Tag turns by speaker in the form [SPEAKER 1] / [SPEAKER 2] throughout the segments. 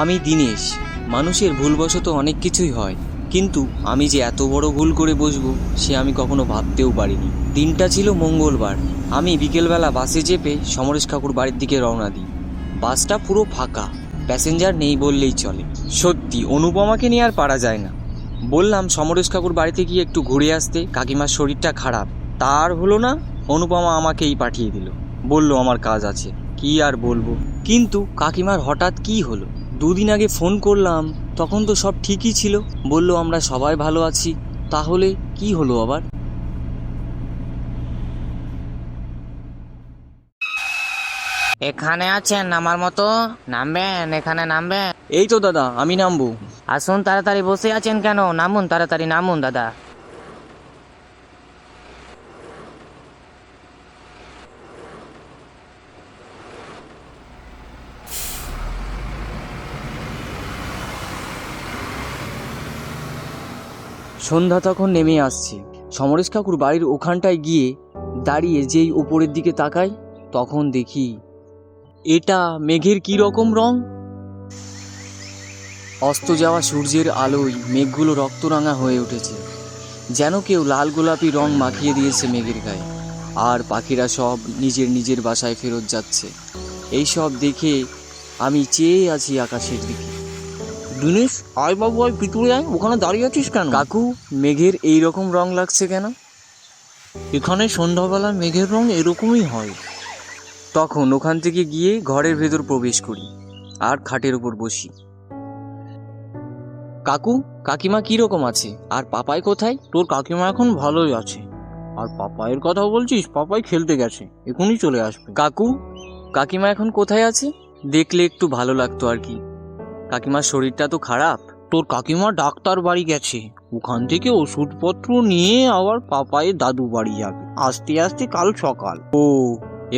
[SPEAKER 1] আমি দিনেশ। মানুষের ভুলবশত অনেক কিছুই হয়, কিন্তু আমি যে এত বড় ভুল করে বসবো সে আমি কখনো ভাবতেও পারিনি। দিনটা ছিল মঙ্গলবার। আমি বিকেলবেলা বাসে চেপে সমরেশ কাকুর বাড়ির দিকে রওনা দিই। বাসটা পুরো ফাঁকা, প্যাসেঞ্জার নেই বললেই চলে। সত্যি অনুপমাকে নিয়ে আর পারা যায় না। বললাম সমরেশ কাকুর বাড়িতে গিয়ে একটু ঘুরে আসতে, কাকিমার শরীরটা খারাপ। তার হলো না, অনুপমা আমাকেই পাঠিয়ে দিল, বলল আমার কাজ আছে। কি আর বলবো, কিন্তু কাকিমার হঠাৎ কি হলো? দুদিন আগে ফোন করলাম, তখন তো সব ঠিকই ছিল, বলল আমরা সবাই ভালো আছি। তাহলে কি হলো আবার?
[SPEAKER 2] এখানে আছেন নামার মতো? নামবেন, এখানে নামবেন।
[SPEAKER 1] এই তো দাদা, আমি নামবো।
[SPEAKER 2] আসুন, তাড়াতাড়ি বসে আছেন কেন? নামুন, তাড়াতাড়ি নামুন দাদা।
[SPEAKER 1] সন্ধ্যা তখন নেমে আসছে। সমরেশ কাকুর বাড়ির ওখানটায় গিয়ে দাঁড়িয়ে যেই উপরের দিকে তাকাই, তখন দেখি এটা মেঘের কি রকম রং। অস্ত যাওয়া সূর্যের আলোয় মেঘগুলো রক্তরাঙা হয়ে উঠেছে, যেন কেউ লাল গোলাপি রং মাখিয়ে দিয়েছে মেঘের গায়ে। আর পাখিরা সব নিজের নিজের বাসায় ফেরত যাচ্ছে। এই সব দেখে আমি চেয়ে আছি আকাশের দিকে।
[SPEAKER 3] দিনেশ, আয় বাবু আয়, ভিতরে আয়। ওখানে দাঁড়িয়ে আছিস কেন?
[SPEAKER 1] কাকু, মেঘের এই রকম রং লাগছে কেন?
[SPEAKER 3] এখানে সন্ধ্যাবেলা মেঘের রং এরকমই হয়।
[SPEAKER 1] তখন ওখান থেকে গিয়ে ঘরের ভেতর প্রবেশ করি আর খাটের উপর বসি। কাকু, কাকিমা কি রকম আছে? আর পাপাই কোথায়?
[SPEAKER 3] তোর কাকিমা এখন ভালোই আছে। আর পাপাইয়ের কথা বলছিস? পাপাই খেলতে গেছে, এখনই চলে আসবে।
[SPEAKER 1] কাকু, কাকিমা এখন কোথায় আছে? দেখলে একটু ভালো লাগতো আর কি। কাকিমার শরীরটা তো খারাপ।
[SPEAKER 3] তোর কাকিমা ডাক্তার বাড়ি গেছে, ওখান থেকে ওষুধপত্র নিয়ে আবার পাপাইয়ের দাদু বাড়ি যাবে, আস্তে আস্তে কাল সকাল।
[SPEAKER 1] ও,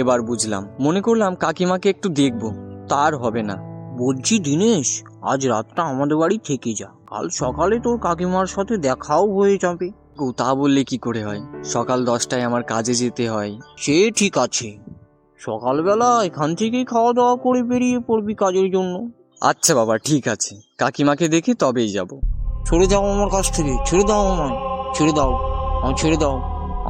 [SPEAKER 1] এবার বুঝলাম। মনে করলাম কাকিমাকে একটু দেখবো, তার হবে না।
[SPEAKER 3] বলছি দিনেশ, আজ রাতটা আমাদের বাড়ি থেকে যা, কাল সকালে তোর কাকিমার সাথে দেখাও হয়ে যাবে।
[SPEAKER 1] ও, তা বললে কি করে হয়? সকাল 10টায় আমার কাজে যেতে হয়।
[SPEAKER 3] সে ঠিক আছে, সকালবেলা এখান থেকেই খাওয়া দাওয়া করে বেরিয়ে পড়বি কাজের জন্য।
[SPEAKER 1] আচ্ছা বাবা, ঠিক আছে, কাকিমাকে দেখে তবেই যাব।
[SPEAKER 3] সরে যাও আমার কাছ থেকে, ছেড়ে দাও আমায়, ছেড়ে দাও, আমায় ছেড়ে দাও,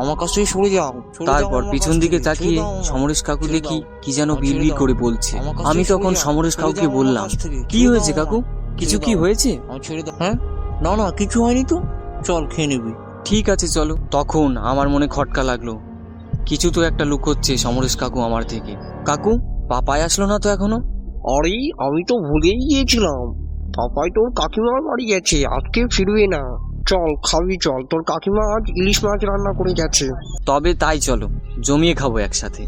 [SPEAKER 3] আমার কাছ থেকে সরে যাও।
[SPEAKER 1] তারপর পিছন দিকে তাকিয়ে সমরেশ কাকু দেখি কি যেন বিড়বিড় করে বলছে। আমি তখন সমরেশ কাকুকে বললাম, কি হয়েছে কাকু? কিছু কি হয়েছে?
[SPEAKER 3] ছেড়ে দাও। হ্যাঁ, না না, কিছু হয়নি তো, চল খেয়ে নিবি।
[SPEAKER 1] ঠিক আছে চলো। তখন আমার মনে খটকা লাগলো, কিছু তো একটা লুকোচ্ছে সমরেশ কাকু আমার থেকে। কাকু, পাপাই আসলো না তো এখনো?
[SPEAKER 3] আরে, আমি তো ভুলেই গিয়েছিলাম, পাপাই তোর কাকিমার বাড়ি গেছে, আজকে ফিরবে না। চল খাবি, চল, তোর কাকিমা আজ ইলিশ মাছ রান্না করে গেছে।
[SPEAKER 1] তবে তাই চলো, জমিয়ে খাবো একসাথে।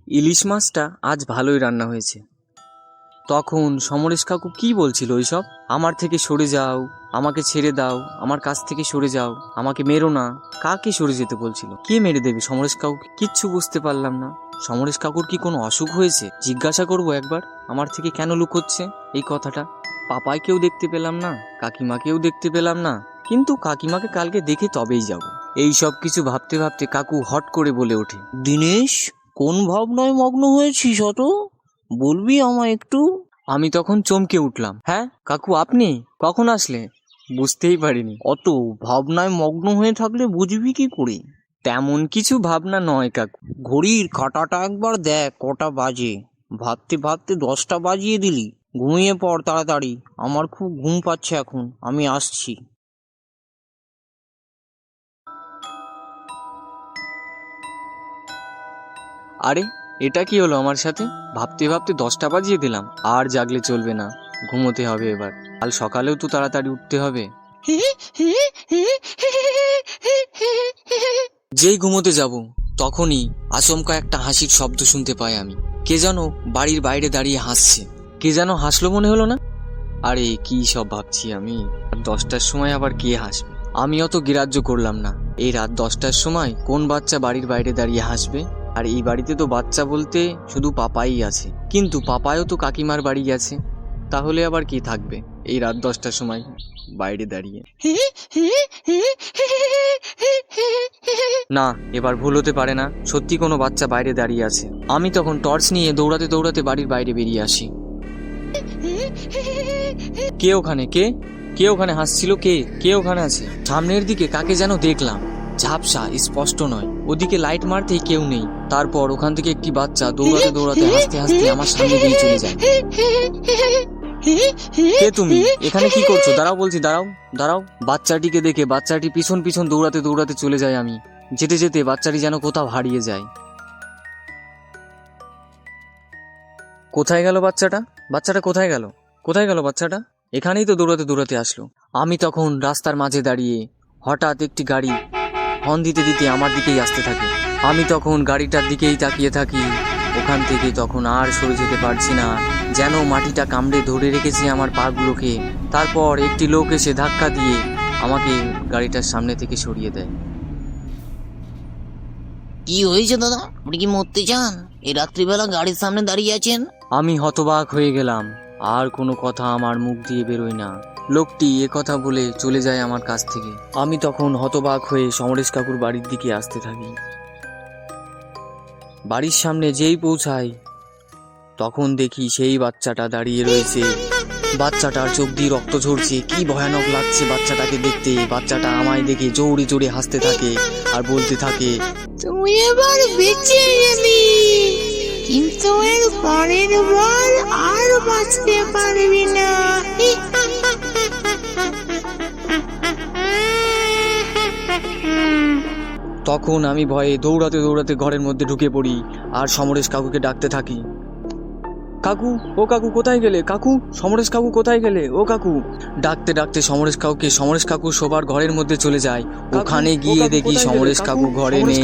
[SPEAKER 1] ইলিশ মাছটা আজ ভালোই রান্না হয়েছে। তখন সমরেশ কাকু কি বলছিল ওইসব? আমার থেকে সরে যাও, আমাকে ছেড়ে দাও, আমার কাছ থেকে সরে যাও, আমাকে মেরো না। কাকে সরে যেতে বলছিল? কে মেরে দেবে সমরেশ কাকুকে? কিচ্ছু বুঝতে পারলাম না। সমরেশ কাকুর কি কোনো অসুখ হয়েছে? জিজ্ঞাসা করবো একবার, আমার থেকে কেন লুকোচ্ছে এই কথাটা। পাপাইকেও দেখতে পেলাম না, কাকিমাকেও দেখতে পেলাম না, কিন্তু কাকিমাকে কালকে দেখে তবেই যাব। এই সব কিছু ভাবতে ভাবতে কাকু হট করে বলে ওঠে,
[SPEAKER 3] দিনেশ, কোন ভাবনায় মগ্ন হয়েছিস অত? বলবি আমায় একটু?
[SPEAKER 1] আমি তখন চমকে উঠলাম। হ্যাঁ কাকু, আপনি কখন আসলে? বুঝতেই পারিনি।
[SPEAKER 3] অত ভাবনায় মগ্ন হয়ে থাকলে বুঝবি কি করে?
[SPEAKER 1] তেমন কিছু ভাবনা নয় কাকু।
[SPEAKER 3] ঘড়ির কাঁটাটা একবার দেখ, কটা বাজে। ভাবতে ভাবতে 10টা বাজিয়ে দিলি। ঘুমিয়ে পড় তাড়াতাড়ি, আমার খুব ঘুম পাচ্ছে এখন, আমি আসছি।
[SPEAKER 1] আরে, এটা কি হলো আমার সাথে? ভাবতে ভাবতে 10টা বাজিয়ে দিলাম। আর জাগলে চলবে না, ঘুমোতে হবে এবার। কাল সকালেও তো তাড়াতাড়ি উঠতে হবে। যেই ঘুমোতে যাব তখনই আচমকা একটা হাসির শব্দ শুনতে পাই আমি। কে যেন বাড়ির বাইরে দাঁড়িয়ে হাসছে। কে যেন হাসলো মনে হলো না? আরে কি সব ভাবছি আমি! 10টার সময় আবার কে হাসবে? আমি অত গ্রাহ্য করলাম না। এই রাত 10টার সময় কোন বাচ্চা বাড়ির বাইরে দাঁড়িয়ে হাসবে? আর এই বাড়িতে তো বাচ্চা বলতে শুধু পাপাই আছে, কিন্তু পাপায়ও তো কাকিমার বাড়ি গেছে। তাহলে আবার কি থাকবে এই রাত 10টার সময় বাইরে দাঁড়িয়ে? না, এবার ভুল হতে পারে না, সত্যি কোনো বাচ্চা বাইরে দাঁড়িয়ে আছে। আমি তখন টর্চ নিয়ে দৌড়াতে দৌড়াতে বাড়ির বাইরে বেরিয়ে আসি। কে ওখানে? কে কে ওখানে হাসছিল? কে কে ওখানে আছে? সামনের দিকে কাকে যেন দেখলাম, ঝাপসা, স্পষ্ট নয়। ওদিকে লাইট মারতেই কেউ নেই। তারপর ওখান থেকে একটি বাচ্চা দৌড়াতে দৌড়াতে হাসতে হাসতে আমার সামনে দিয়ে চলে যায়। কে তুমি? এখানে কি করছো? দাঁড়াও বলছি, দাঁড়াও দাঁড়াও। বাচ্চাটিকে দেখে বাচ্চাটি পিছন পিছন দৌড়াতে দৌড়াতে চলে যায়। আমি যেতে যেতে বাচ্চাটি যেন কোথাও হারিয়ে যায়। কোথায় গেল বাচ্চাটা? বাচ্চাটা কোথায় গেল? কোথায় গেল বাচ্চাটা? এখানেই তো দৌড়াতে দৌড়াতে আসলো। আমি তখন রাস্তার মাঝে দাঁড়িয়ে হঠাৎ একটি গাড়ি হর্ন দিতে দিতে আমার দিকেই আসতে থাকে। আমি তখন গাড়িটার দিকেই তাকিয়ে থাকি। ওখান থেকে তখন আর সরে যেতে পারছি না, যেন মাটিটা কামড়ে ধরে রেখেছে আমার পাগুলোকে। তারপর একটি লোক এসে ধাক্কা দিয়ে আমাকে গাড়িটার সামনে থেকে সরিয়ে দেয়।
[SPEAKER 2] কি হয়েছে দাদা? আপনি কি মরতে চান? এই রাত্রিবেলা গাড়ির সামনে দাঁড়িয়ে আছেন?
[SPEAKER 1] আমি হতবাক হয়ে গেলাম, আর কোনো কথা আমার মুখ দিয়ে বেরোয় না। লোকটি এ কথা বলে চলে যায় আমার কাছ থেকে। আমি তখন হতবাক হয়ে সমরেশ কাকুর বাড়ির দিকে আসতে থাকি। বাড়ির সামনে যেই পৌঁছাই তখন দেখি সেই বাচ্চাটা দাঁড়িয়ে রয়েছে। বাচ্চাটার চোখ দিয়ে রক্ত ঝরছে। কি ভয়ানক লাগছে বাচ্চাটাকে দেখতে। বাচ্চাটা আমায় দেখে জোরে জোরে হাসতে থাকে আর বলতে থাকে,
[SPEAKER 4] তুই এবার বেঁচে গেলি, কিন্তু এর পরের বার আর বাঁচতে পারবি না।
[SPEAKER 1] তখন আমি ভয়ে দৌড়াতে দৌড়াতে ঘরের মধ্যে ঢুকে পড়ি আর সমরেশ কাকুকে ডাকতে থাকি। কাকু, ও কাকু কোথায় গেলে? কাকু, সমরেশ কাকু কোথায় গেলে? ও কাকু। ডাকতে ডাকতে সমরেশ কাকু শোবার ঘরের মধ্যে চলে যায়। ওখানে গিয়ে দেখি সমরেশ কাকু ঘরে নেই।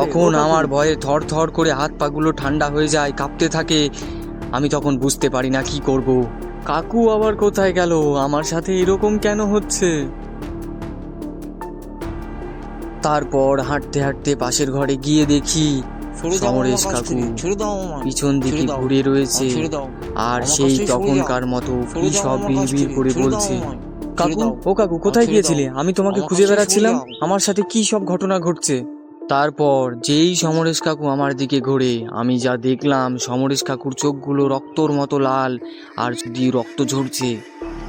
[SPEAKER 1] তখন আমার ভয়ে থর থর করে হাত পাগুলো ঠান্ডা হয়ে যায়, কাঁপতে থাকে। আমি তখন বুঝতে পারি না কি করব। কাকু আবার কোথায় গেল? আমার সাথে এরকম কেন হচ্ছে? তারপর হাঁটতে হাঁটতে পাশের ঘরে গিয়ে দেখি সমরেশ কাকু পিছন দিকে ঘুরে রয়েছে আর সেই তখনকার মতো কি সব বিড়বিড় করে বলছে। কাকু, ও কাকু কোথায় গিয়েছিলে? আমি তোমাকে খুঁজে বেড়াচ্ছিলাম। আমার সাথে কি সব ঘটনা ঘটছে? তারপর যেই সমরেশ কাকু আমার দিকে ঘোরে, আমি যা দেখলাম, সমরেশ কাকুর চোখগুলো রক্তর মতো লাল আর দিয়ে রক্ত ঝরছে।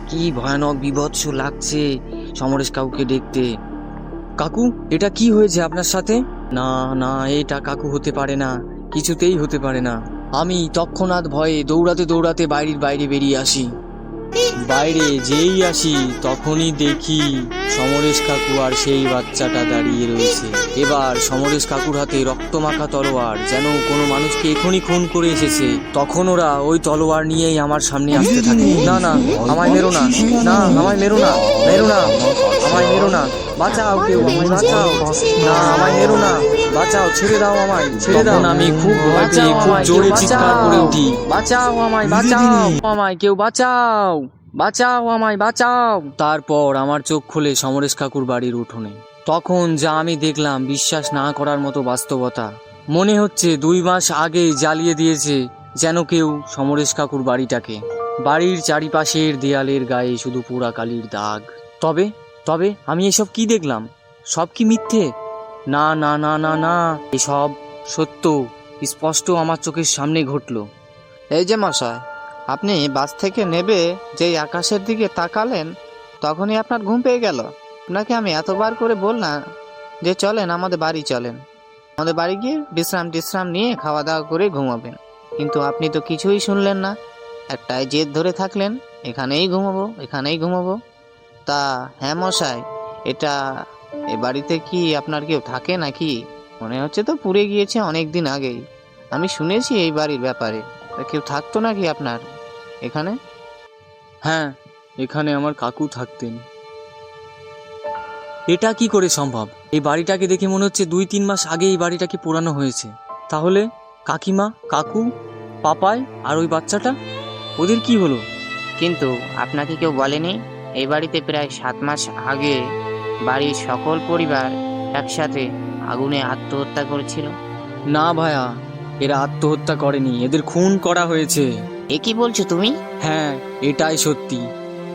[SPEAKER 1] কি ভয়ানক বিভৎস লাগছে সমরেশ কাকুকে দেখতে। কাকু, এটা কি হয়েছে আপনার সাথে? না না, এটা কাকু হতে পারে না, কিছুতেই হতে পারে না। আমি তৎক্ষণাৎ ভয়ে দৌড়াতে দৌড়াতে বাড়ির বাইরে বেরিয়ে আসি। বাইরে যেই আসি তখনই দেখি সমরেশ কাকু আর সেই বাচ্চাটা দাঁড়িয়ে রয়েছে। এবার সমরেশ কাকুর হাতে রক্তমাখা তলোয়ার, যেন কোনো মানুষকে এখনই খুন করে এসেছে। তখন ওরা ওই তলোয়ার নিয়েই আমার সামনে আসতে থাকে। না না, আমায় মেরো না, না আমায় মেরো না, মেরো না, আমায় মেরো না, বাঁচাও কেউ, আমায় বাঁচাও, না আমায় মেরো না, বাঁচাও, ছেড়ে দাও আমায়, ছেড়ে দাও। আমি খুব ভয় পেয়ে খুব জোরে চিৎকার করে উঠি, বাঁচাও আমায়, বাঁচাও আমায়, কেউ বাঁচাও, বাঁচাও আমায়, বাঁচাও। তারপর আমার চোখ খুলে সমরেশ কাকুর বাড়ির উঠোনে। তখন যা আমি দেখলাম বিশ্বাস না করার মতো বাস্তবতা। মনে হচ্ছে 2 মাস আগে জ্বালিয়ে দিয়েছে যেন কেউ সমরেশ কাকুর বাড়িটাকে। বাড়ির চারিপাশের দেয়ালের গায়ে শুধু পোড়া কালির দাগ। তবে তবে আমি এসব কি দেখলাম? সব কি মিথ্যে? না না না না না, এসব সত্য, স্পষ্ট আমার চোখের সামনে ঘটলো।
[SPEAKER 5] এই যে মশাই, আপনি বাস থেকে নেবে যেই আকাশের দিকে তাকালেন তখনই আপনার ঘুম পেয়ে গেল। আপনাকে আমি এতবার করে বললাম যে চলেন আমাদের বাড়ি, চলেন আমাদের বাড়ি গিয়ে বিশ্রাম নিয়ে খাওয়া দাওয়া করে ঘুমাবেন, কিন্তু আপনি তো কিছুই শুনলেন না। একটাই জেদ ধরে থাকলেন, এখানেই ঘুমাবো, এখানেই ঘুমাবো। তা হ্যাঁ মশাই, এটা এ বাড়িতে কি আপনার কেউ থাকে নাকি? মনে হচ্ছে তো পুড়ে গিয়েছে অনেক দিন আগেই। আমি শুনেছি এই বাড়ির ব্যাপারে। তা কেউ থাকতো নাকি আপনার এখানে?
[SPEAKER 1] হ্যাঁ, এখানে আমার কাকু থাকতেন। এটা কি করে সম্ভব? এই বাড়িটাকে দেখে মনে হচ্ছে 2-3 মাস আগে এই বাড়িটাকে পোড়ানো হয়েছে। তাহলে কাকিমা, কাকু, পাপাই আর ওই বাচ্চাটা, ওদের কি হলো?
[SPEAKER 2] কিন্তু আপনাকে কেউ বলেনি এই বাড়িতে প্রায় 7 মাস আগে বাড়ির সকল পরিবার একসাথে আগুনে আত্মহত্যা করেছিল?
[SPEAKER 1] না ভাইয়া, এরা আত্মহত্যা করেনি, এদের খুন করা হয়েছে।
[SPEAKER 2] এ কি বলছো তুমি?
[SPEAKER 1] হ্যাঁ, এটাই সত্যি।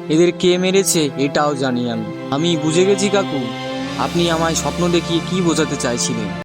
[SPEAKER 1] এদের কে মেরেছে এটাও জানি আমি। আমি বুঝে গেছি কাকু, আপনি আমায় স্বপ্ন দেখিয়ে কি বোঝাতে চাইছিলেন।